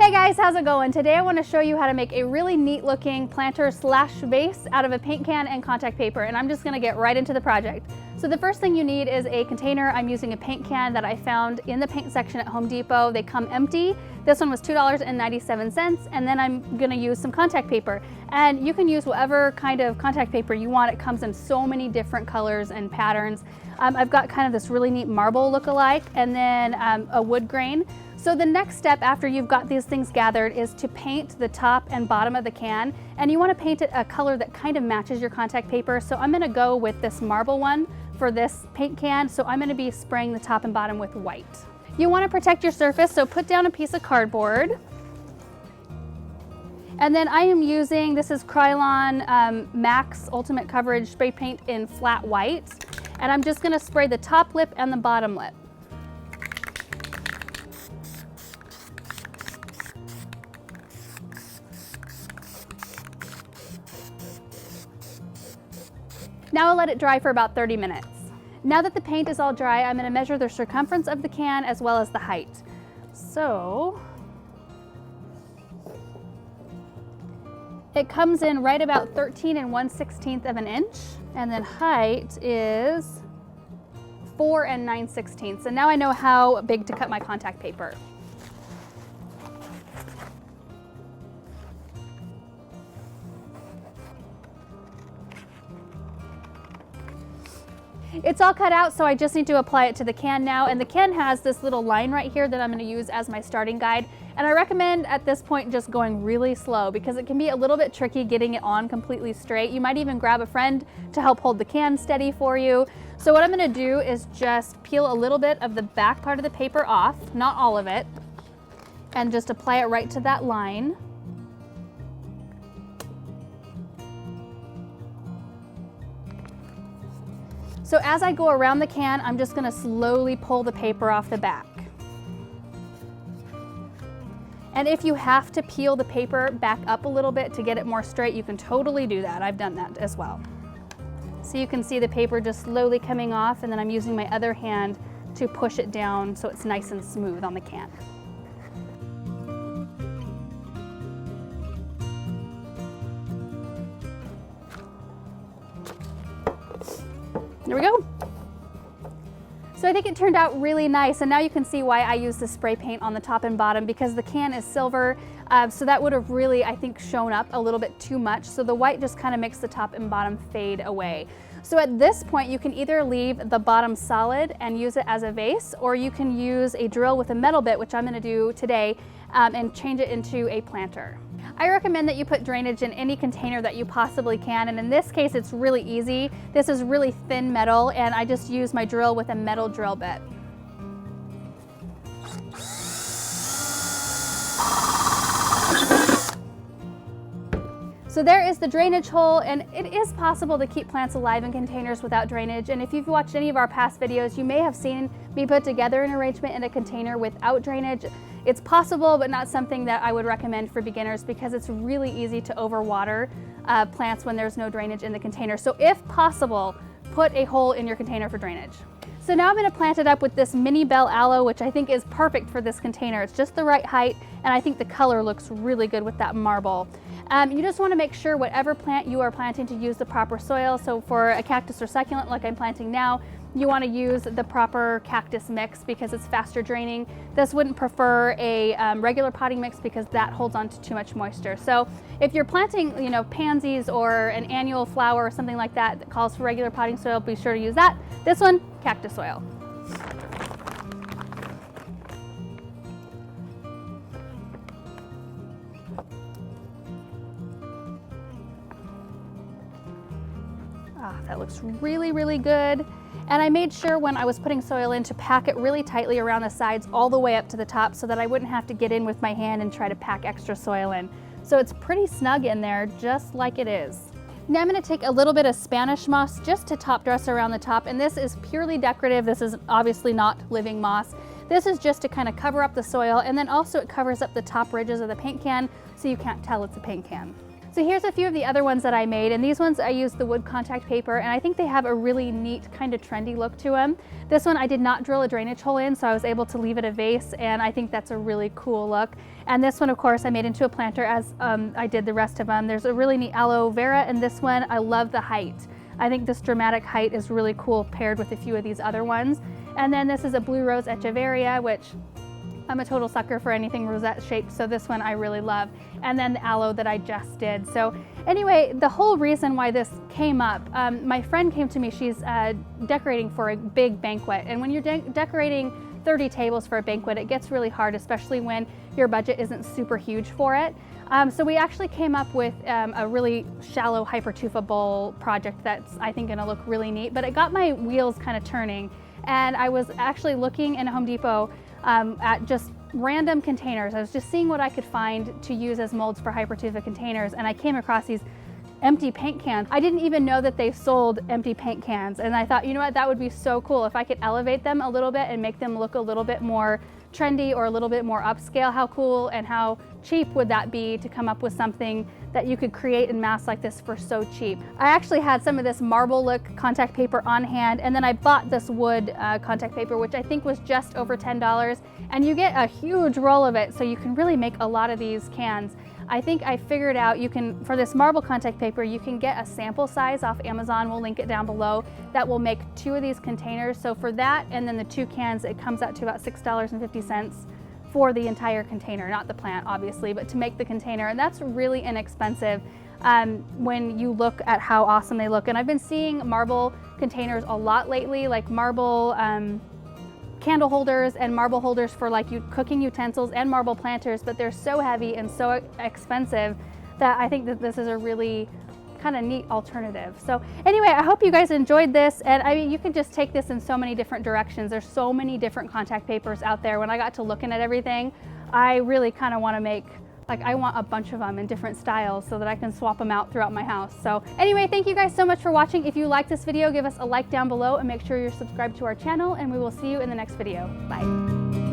Hey guys, how's it going? Today I want to show you how to make a really neat looking planter slash vase out of a paint can and contact paper, and I'm just going to get right into the project. So the first thing you need is a container. I'm using a paint can that I found in the paint section at Home Depot. They come empty. This one was $2.97, and then I'm going to use some contact paper. And you can use whatever kind of contact paper you want. It comes in so many different colors and patterns. I've got kind of this really neat marble look-alike, and then a wood grain. So the next step after you've got these things gathered is to paint the top and bottom of the can, and you want to paint it a color that kind of matches your contact paper. So I'm going to go with this marble one for this paint can, so I'm going to be spraying the top and bottom with white. You want to protect your surface, so put down a piece of cardboard. And then I am using, this is Krylon Max Ultimate Coverage Spray Paint in flat white, and I'm just going to spray the top lip and the bottom lip. Now I'll let it dry for about 30 minutes. Now that the paint is all dry, I'm going to measure the circumference of the can as well as the height. So it comes in right about 13 1/16 of an inch, and then height is 4 9/16. And now I know how big to cut my contact paper. It's all cut out, so I just need to apply it to the can now, and the can has this little line right here that I'm going to use as my starting guide, and I recommend at this point just going really slow because it can be a little bit tricky getting it on completely straight. You might even grab a friend to help hold the can steady for you. So what I'm going to do is just peel a little bit of the back part of the paper off, not all of it, and just apply it right to that line. So as I go around the can, I'm just going to slowly pull the paper off the back. And if you have to peel the paper back up a little bit to get it more straight, you can totally do that. I've done that as well. So you can see the paper just slowly coming off, and then I'm using my other hand to push it down so it's nice and smooth on the can. There we go. So I think it turned out really nice, and now you can see why I use the spray paint on the top and bottom, because the can is silver, so that would have really, I think, shown up a little bit too much. So the white just kind of makes the top and bottom fade away. So at this point, you can either leave the bottom solid and use it as a vase, or you can use a drill with a metal bit, which I'm going to do today, and change it into a planter. I recommend that you put drainage in any container that you possibly can, and in this case it's really easy. This is really thin metal, and I just use my drill with a metal drill bit. So there is the drainage hole, and it is possible to keep plants alive in containers without drainage, and if you've watched any of our past videos, you may have seen me put together an arrangement in a container without drainage. It's possible, but not something that I would recommend for beginners because it's really easy to overwater plants when there's no drainage in the container. So if possible, put a hole in your container for drainage. So now I'm going to plant it up with this mini bell aloe, which I think is perfect for this container. It's just the right height, and I think the color looks really good with that marble. You just want to make sure whatever plant you are planting to use the proper soil. So for a cactus or succulent like I'm planting now, you want to use the proper cactus mix because it's faster draining. This wouldn't prefer a regular potting mix because that holds on to too much moisture. So if you're planting, pansies or an annual flower or something like that that calls for regular potting soil, be sure to use that. This one, cactus soil. That looks really, really good. And I made sure when I was putting soil in to pack it really tightly around the sides all the way up to the top so that I wouldn't have to get in with my hand and try to pack extra soil in. So it's pretty snug in there, just like it is. Now I'm going to take a little bit of Spanish moss just to top dress around the top, and this is purely decorative. This is obviously not living moss. This is just to kind of cover up the soil, and then also it covers up the top ridges of the paint can so you can't tell it's a paint can. So here's a few of the other ones that I made, and these ones I used the wood contact paper, and I think they have a really neat kind of trendy look to them. This one I did not drill a drainage hole in, so I was able to leave it a vase, and I think that's a really cool look. And this one, of course, I made into a planter as I did the rest of them. There's a really neat aloe vera in this one. I love the height. I think this dramatic height is really cool paired with a few of these other ones. And then this is a blue rose echeveria, which I'm a total sucker for anything rosette shaped, so this one I really love. And then the aloe that I just did. So anyway, the whole reason why this came up, my friend came to me, she's decorating for a big banquet. And when you're decorating 30 tables for a banquet, it gets really hard, especially when your budget isn't super huge for it. So we actually came up with a really shallow hypertufa bowl project that's, I think, gonna look really neat, but it got my wheels kind of turning. And I was actually looking in Home Depot at just random containers. I was just seeing what I could find to use as molds for hypertufa containers, and I came across these empty paint cans. I didn't even know that they sold empty paint cans, and I thought, you know what, that would be so cool if I could elevate them a little bit and make them look a little bit more trendy or a little bit more upscale. How cool and how cheap would that be to come up with something that you could create in mass like this for so cheap? I actually had some of this marble look contact paper on hand, and then I bought this wood contact paper, which I think was just over $10, and you get a huge roll of it, so you can really make a lot of these cans. I think I figured out you can, for this marble contact paper, you can get a sample size off Amazon, we'll link it down below, that will make 2 of these containers. So for that and then the 2 cans, it comes out to about $6.50 for the entire container, not the plant obviously, but to make the container, and that's really inexpensive when you look at how awesome they look. And I've been seeing marble containers a lot lately, like marble candle holders and marble holders for like cooking utensils and marble planters, but they're so heavy and so expensive that I think that this is a really kind of neat alternative. So anyway, I hope you guys enjoyed this, and I mean, you can just take this in so many different directions. There's so many different contact papers out there. When I got to looking at everything, I really kind of want to make, like, I want a bunch of them in different styles so that I can swap them out throughout my house. So anyway, thank you guys so much for watching. If you like this video, give us a like down below and make sure you're subscribed to our channel, and we will see you in the next video. Bye.